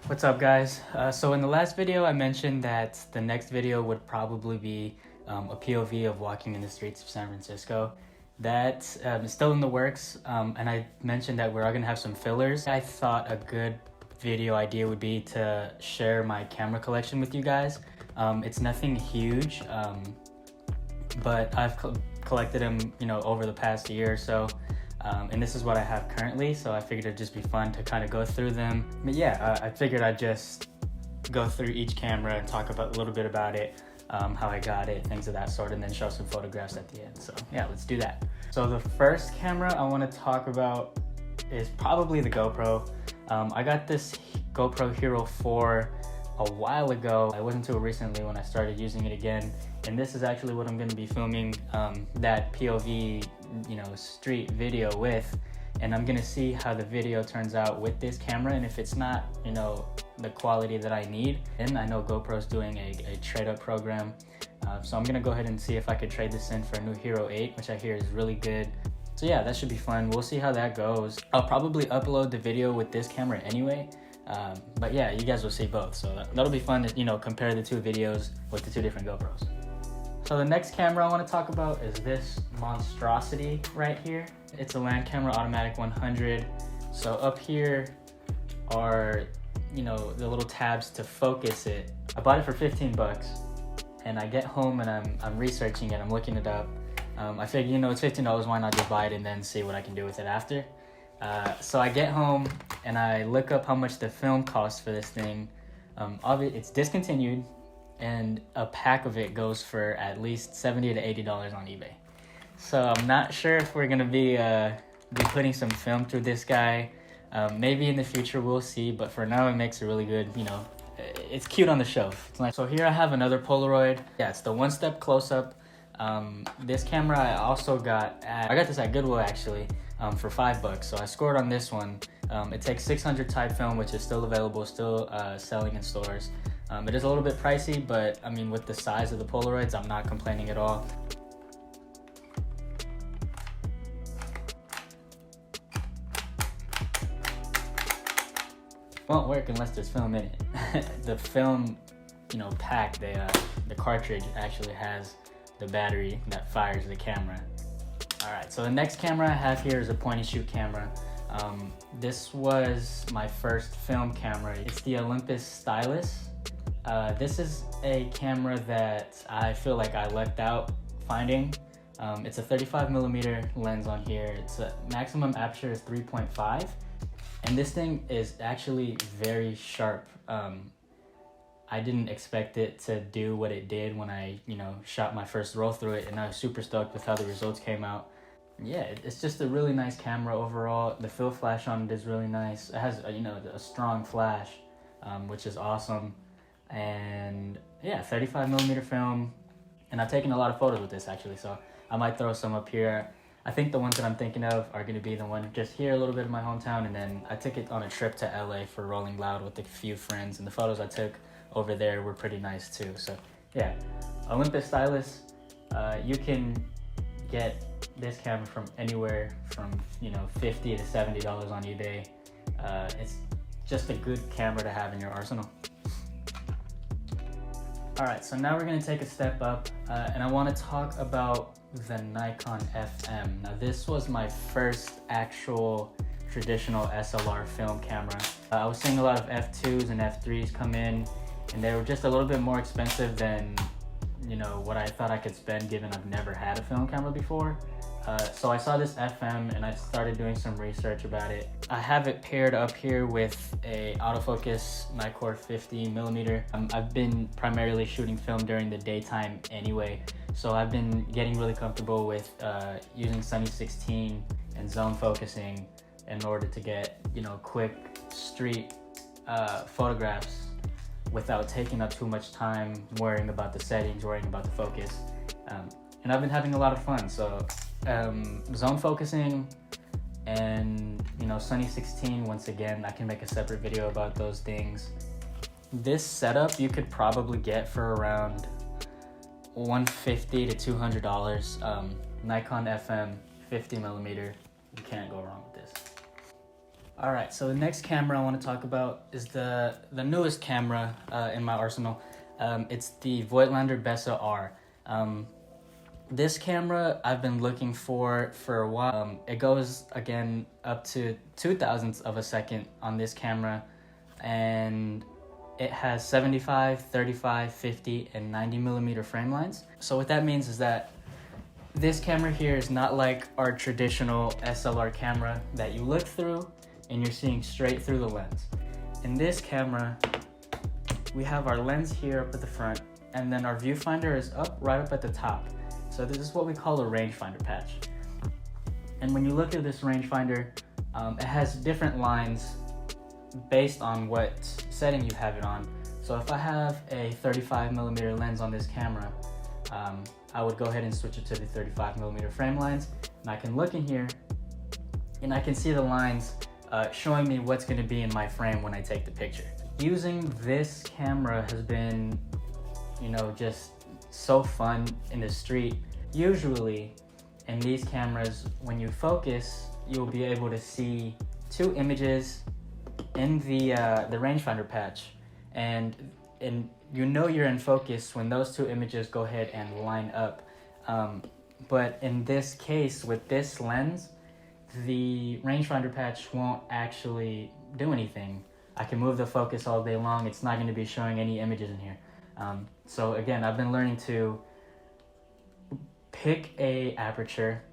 What's up, guys? So in the last video I mentioned that the next video would probably be a POV of walking in the streets of San Francisco. That is still in the works, and I mentioned that we're gonna have some fillers. I thought a good video idea would be to share my camera collection with you guys. It's nothing huge, but I've collected them, over the past year or so. And this is what I have currently, so I figured it'd just be fun to kind of go through them. But yeah, I figured I'd just go through each camera and talk a little bit about it, how I got it, things of that sort, and then show some photographs at the end. So yeah, let's do that. So the first camera I want to talk about is probably the GoPro. I got this GoPro Hero 4 a while ago. It wasn't until recently when I started using it again, and this is actually what I'm going to be filming that POV street video with, and I'm gonna see how the video turns out with this camera, and if it's not the quality that I need. And I know GoPro's doing a trade-up program, so I'm gonna go ahead and see if I could trade this in for a new Hero 8, which I hear is really good. So yeah, that should be fun. We'll see how that goes. I'll probably upload the video with this camera anyway, but yeah, you guys will see both, so that'll be fun to compare the two videos with the two different GoPros. So the next camera I want to talk about is this monstrosity right here. It's a Land Camera Automatic 100. So up here are, the little tabs to focus it. I bought it for 15 bucks, and I get home and I'm researching it, I'm looking it up. I figured, it's $15, why not just buy it and then see what I can do with it after. So I get home and I look up how much the film costs for this thing. It's discontinued, and a pack of it goes for at least $70 to $80 on eBay. So I'm not sure if we're gonna be putting some film through this guy. Maybe in the future, we'll see, but for now it makes a really good, it's cute on the shelf. It's nice. So here I have another Polaroid. Yeah, it's the one-step close-up. This camera I also got I got this at Goodwill actually, for $5. So I scored on this one. It takes 600 type film, which is still available, still selling in stores. It is a little bit pricey, but I mean, with the size of the Polaroids, I'm not complaining at all. Won't work unless there's film in it. The film, pack, the cartridge actually has the battery that fires the camera. All right, so the next camera I have here is a point and shoot camera. This was my first film camera. It's the Olympus Stylus. This is a camera that I feel like I lucked out finding. It's a 35mm lens on here. It's a maximum aperture is 3.5, and this thing is actually very sharp. I didn't expect it to do what it did when I, shot my first roll through it, and I was super stoked with how the results came out. Yeah, it's just a really nice camera overall. The fill flash on it is really nice. It has, a strong flash, which is awesome. And yeah, 35mm film, and I've taken a lot of photos with this actually, so I might throw some up here. I think the ones that I'm thinking of are going to be the one just here, a little bit of my hometown, and then I took it on a trip to LA for Rolling Loud with a few friends, and the photos I took over there were pretty nice too. So yeah, Olympus Stylus. You can get this camera from anywhere from $50 to $70 on eBay. It's just a good camera to have in your arsenal. All right, so now we're gonna take a step up, and I wanna talk about the Nikon FM. Now this was my first actual traditional SLR film camera. I was seeing a lot of F2s and F3s come in, and they were just a little bit more expensive than, what I thought I could spend, given I've never had a film camera before. So I saw this FM and I started doing some research about it. I have it paired up here with a autofocus Nikkor 50mm. I've been primarily shooting film during the daytime anyway, so I've been getting really comfortable with using Sunny 16 and zone focusing in order to get quick street photographs without taking up too much time worrying about the settings, worrying about the focus. And I've been having a lot of fun. So zone focusing and Sunny 16, once again, I can make a separate video about those things. This setup you could probably get for around $150 to $200. Nikon FM 50mm, you can't go wrong with this. Alright, so the next camera I want to talk about is the newest camera in my arsenal. It's the Voigtlander Beso R. This camera I've been looking for a while. It goes, again, up to 0.02 of a second on this camera, and it has 75, 35, 50, and 90 millimeter frame lines. So what that means is that this camera here is not like our traditional SLR camera that you look through and you're seeing straight through the lens. In this camera, we have our lens here up at the front, and then our viewfinder is right up at the top. So this is what we call a rangefinder patch. And when you look at this rangefinder, it has different lines based on what setting you have it on. So if I have a 35 millimeter lens on this camera, I would go ahead and switch it to the 35 millimeter frame lines, and I can look in here and I can see the lines showing me what's going to be in my frame when I take the picture. Using this camera has been, just so fun in the street. Usually in these cameras, when you focus, you'll be able to see two images in the rangefinder patch, and you're in focus when those two images go ahead and line up. But in this case, with this lens, the rangefinder patch won't actually do anything. I can move the focus all day long. It's not going to be showing any images in here. So again, I've been learning to pick a aperture,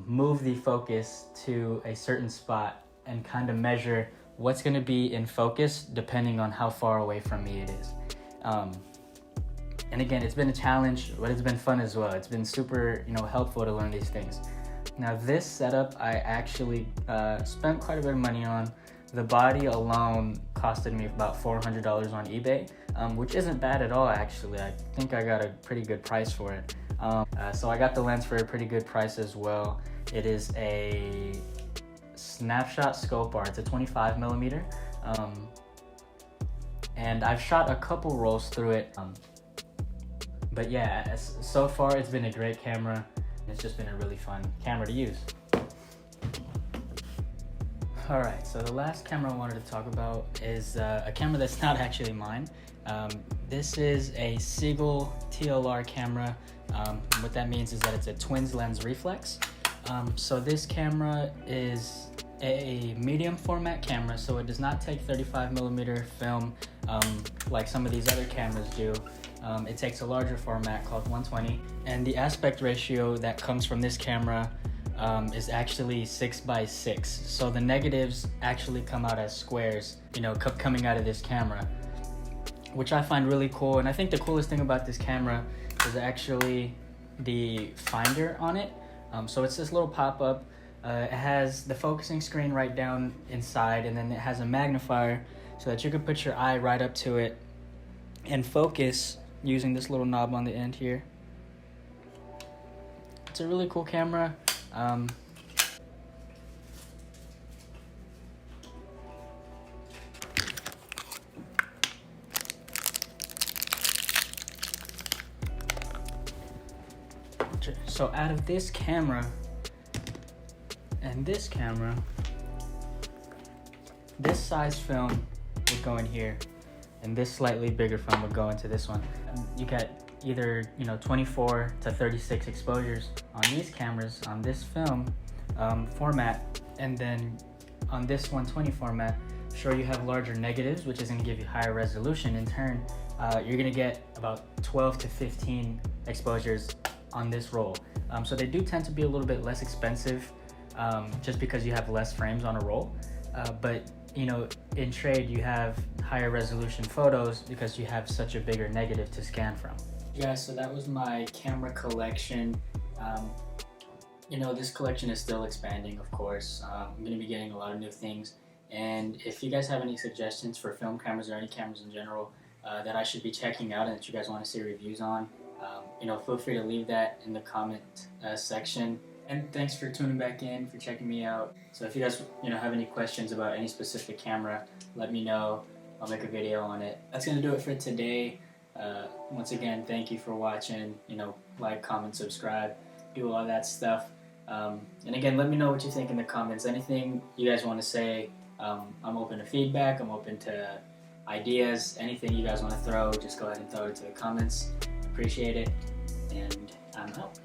move the focus to a certain spot, and kind of measure what's going to be in focus depending on how far away from me it is. And again, it's been a challenge, but it's been fun as well. It's been super, helpful to learn these things. Now this setup, I actually spent quite a bit of money on. The body alone costed me about $400 on eBay, which isn't bad at all, actually. I think I got a pretty good price for it. So I got the lens for a pretty good price as well. It is a snapshot scope R. It's a 25 millimeter. And I've shot a couple rolls through it. But yeah, so far it's been a great camera. It's just been a really fun camera to use. Alright, so the last camera I wanted to talk about is a camera that's not actually mine. This is a Siebel TLR camera. What that means is that it's a twins lens reflex. So this camera is a medium format camera, so it does not take 35 millimeter film like some of these other cameras do. It takes a larger format called 120, and the aspect ratio that comes from this camera is actually 6:6. So the negatives actually come out as squares, coming out of this camera, which I find really cool. And I think the coolest thing about this camera is actually the finder on it. So it's this little pop-up. It has the focusing screen right down inside, and then it has a magnifier so that you can put your eye right up to it and focus using this little knob on the end here. It's a really cool camera. So out of this camera and this camera, this size film would go in here, and this slightly bigger film would go into this one. You get either 24 to 36 exposures on these cameras on this film format, and then on this 120 format, sure, you have larger negatives, which is going to give you higher resolution. In turn, you're going to get about 12 to 15 exposures on this roll. So they do tend to be a little bit less expensive, just because you have less frames on a roll. But in trade, you have higher resolution photos because you have such a bigger negative to scan from. Yeah, so that was my camera collection. This collection is still expanding, of course. I'm going to be getting a lot of new things. And if you guys have any suggestions for film cameras or any cameras in general that I should be checking out and that you guys want to see reviews on, feel free to leave that in the comment section. And thanks for tuning back in, for checking me out. So if you guys have any questions about any specific camera, let me know. I'll make a video on it. That's going to do it for today. Once again, thank you for watching. Like, comment, subscribe, do all that stuff. And again, let me know what you think in the comments. Anything you guys want to say, I'm open to feedback, I'm open to ideas, anything you guys want to throw, just go ahead and throw it into the comments. Appreciate it, and I'm out.